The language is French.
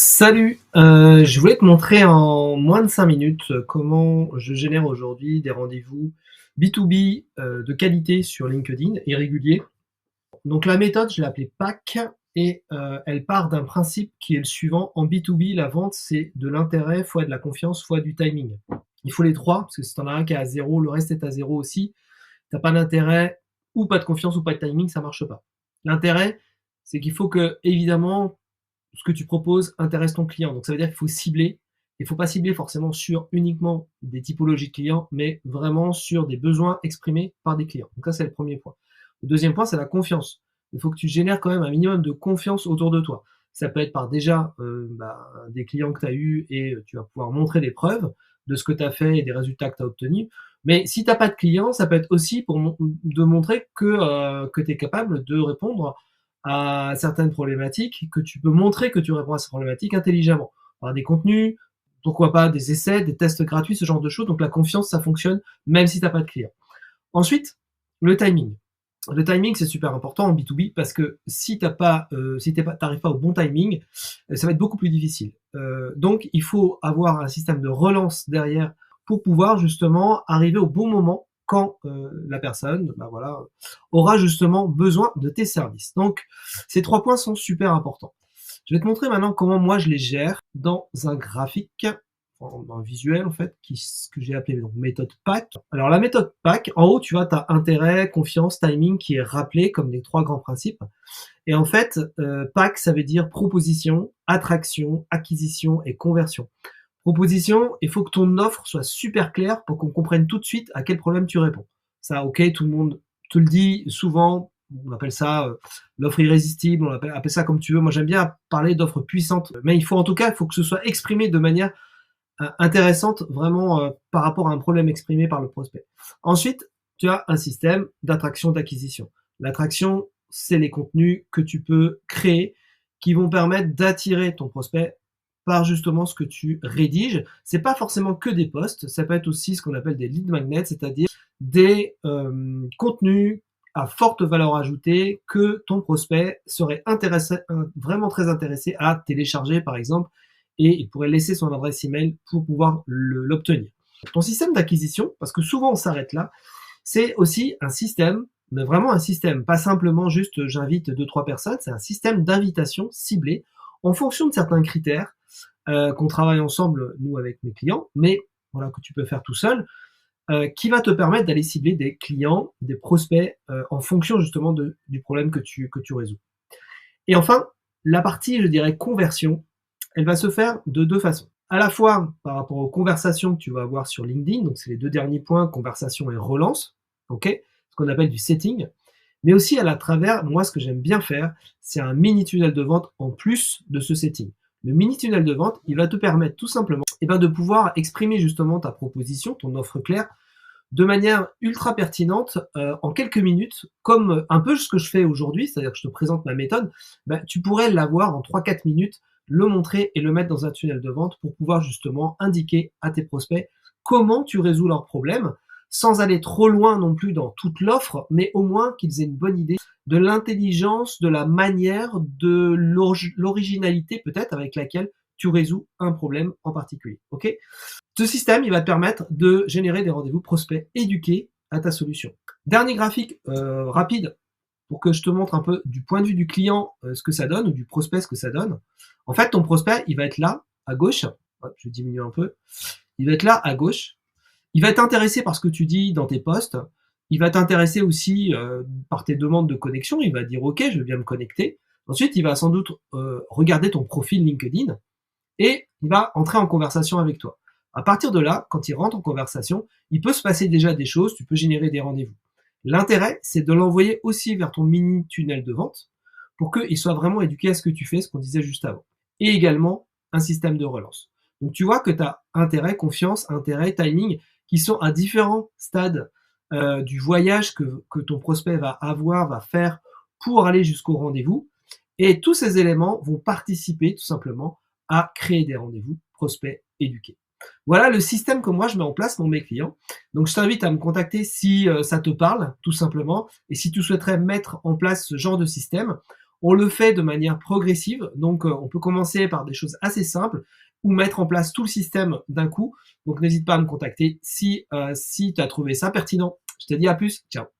Salut, je voulais te montrer en moins de 5 minutes, comment je génère aujourd'hui des rendez-vous B2B, de qualité sur LinkedIn et réguliers. Donc la méthode, je l'ai appelée PAC et elle part d'un principe qui est le suivant: en B2B, la vente, c'est de l'intérêt fois de la confiance fois du timing. Il faut les 3 parce que si tu en as un qui est à 0, le reste est à 0 aussi. Tu as pas d'intérêt ou pas de confiance ou pas de timing, ça marche pas. L'intérêt, c'est qu'il faut que évidemment ce que tu proposes intéresse ton client. Donc ça veut dire qu'il faut cibler. Il ne faut pas cibler forcément sur uniquement des typologies de clients, mais vraiment sur des besoins exprimés par des clients. Donc ça, c'est le premier point. Le deuxième point, c'est la confiance. Il faut que tu génères quand même un minimum de confiance autour de toi. Ça peut être par déjà des clients que tu as eus et tu vas pouvoir montrer des preuves de ce que tu as fait et des résultats que tu as obtenus. Mais si tu n'as pas de clients, ça peut être aussi de montrer que tu es capable de répondre à certaines problématiques, que tu peux montrer que tu réponds à ces problématiques intelligemment, par des contenus, pourquoi pas des essais, des tests gratuits, ce genre de choses. Donc la confiance, ça fonctionne même si tu n'as pas de clients. Ensuite, le timing. Le timing, c'est super important en B2B parce que si tu n'arrives pas au bon timing, ça va être beaucoup plus difficile. Donc, il faut avoir un système de relance derrière pour pouvoir justement arriver au bon moment quand la personne aura justement besoin de tes services. Donc, ces 3 points sont super importants. Je vais te montrer maintenant comment moi je les gère dans un graphique, dans un visuel en fait, que j'ai appelé donc méthode PAC. Alors la méthode PAC, en haut tu vois, tu as intérêt, confiance, timing qui est rappelé comme les 3 grands principes. Et en fait, PAC ça veut dire proposition, attraction, acquisition et conversion. Proposition, il faut que ton offre soit super claire pour qu'on comprenne tout de suite à quel problème tu réponds. Ça, ok, tout le monde te le dit souvent, on appelle ça l'offre irrésistible, on appelle ça comme tu veux. Moi, j'aime bien parler d'offres puissantes, mais il faut que ce soit exprimé de manière intéressante, vraiment par rapport à un problème exprimé par le prospect. Ensuite, tu as un système d'attraction, d'acquisition. L'attraction, c'est les contenus que tu peux créer qui vont permettre d'attirer ton prospect par justement ce que tu rédiges. C'est pas forcément que des posts, ça peut être aussi ce qu'on appelle des lead magnets, c'est-à-dire des contenus à forte valeur ajoutée que ton prospect serait vraiment très intéressé à télécharger par exemple, et il pourrait laisser son adresse email pour pouvoir l'obtenir. Ton système d'acquisition, parce que souvent on s'arrête là, c'est aussi un système, mais vraiment un système, pas simplement juste j'invite 2-3 personnes, c'est un système d'invitation ciblé en fonction de certains critères qu'on travaille ensemble, nous, avec mes clients, mais voilà, que tu peux faire tout seul, qui va te permettre d'aller cibler des clients, des prospects, en fonction justement du problème que tu résous. Et enfin, la partie, je dirais, conversion, elle va se faire de 2 façons. À la fois par rapport aux conversations que tu vas avoir sur LinkedIn, donc c'est les 2 derniers points, conversation et relance, ok, ce qu'on appelle du setting, mais aussi à la travers, moi ce que j'aime bien faire, c'est un mini tunnel de vente en plus de ce setting. Le mini tunnel de vente, il va te permettre tout simplement de pouvoir exprimer justement ta proposition, ton offre claire, de manière ultra pertinente en quelques minutes, comme un peu ce que je fais aujourd'hui, c'est-à-dire que je te présente ma méthode, tu pourrais l'avoir en 3-4 minutes, le montrer et le mettre dans un tunnel de vente pour pouvoir justement indiquer à tes prospects comment tu résous leurs problèmes, sans aller trop loin non plus dans toute l'offre, mais au moins qu'ils aient une bonne idée de l'intelligence, de la manière, de l'originalité peut-être avec laquelle tu résous un problème en particulier. Ok? Ce système, il va te permettre de générer des rendez-vous prospects éduqués à ta solution. Dernier graphique rapide pour que je te montre un peu du point de vue du client ce que ça donne, ou du prospect ce que ça donne. En fait, ton prospect, il va être là, à gauche. Hop, je vais diminuer un peu. Il va être là, à gauche. Il va être intéressé par ce que tu dis dans tes posts. Il va t'intéresser aussi par tes demandes de connexion. Il va dire OK, je veux bien me connecter. Ensuite, il va sans doute regarder ton profil LinkedIn et il va entrer en conversation avec toi. À partir de là, quand il rentre en conversation, il peut se passer déjà des choses, tu peux générer des rendez-vous. L'intérêt, c'est de l'envoyer aussi vers ton mini tunnel de vente pour qu'il soit vraiment éduqué à ce que tu fais, ce qu'on disait juste avant. Et également, un système de relance. Donc tu vois que tu as intérêt, confiance, intérêt, timing, qui sont à différents stades du voyage que ton prospect va faire pour aller jusqu'au rendez-vous. Et tous ces éléments vont participer tout simplement à créer des rendez-vous prospects éduqués. Voilà le système que moi je mets en place pour mes clients. Donc je t'invite à me contacter si ça te parle, tout simplement, et si tu souhaiterais mettre en place ce genre de système. On le fait de manière progressive, donc on peut commencer par des choses assez simples ou mettre en place tout le système d'un coup. Donc n'hésite pas à me contacter si tu as trouvé ça pertinent. Je te dis à plus, ciao.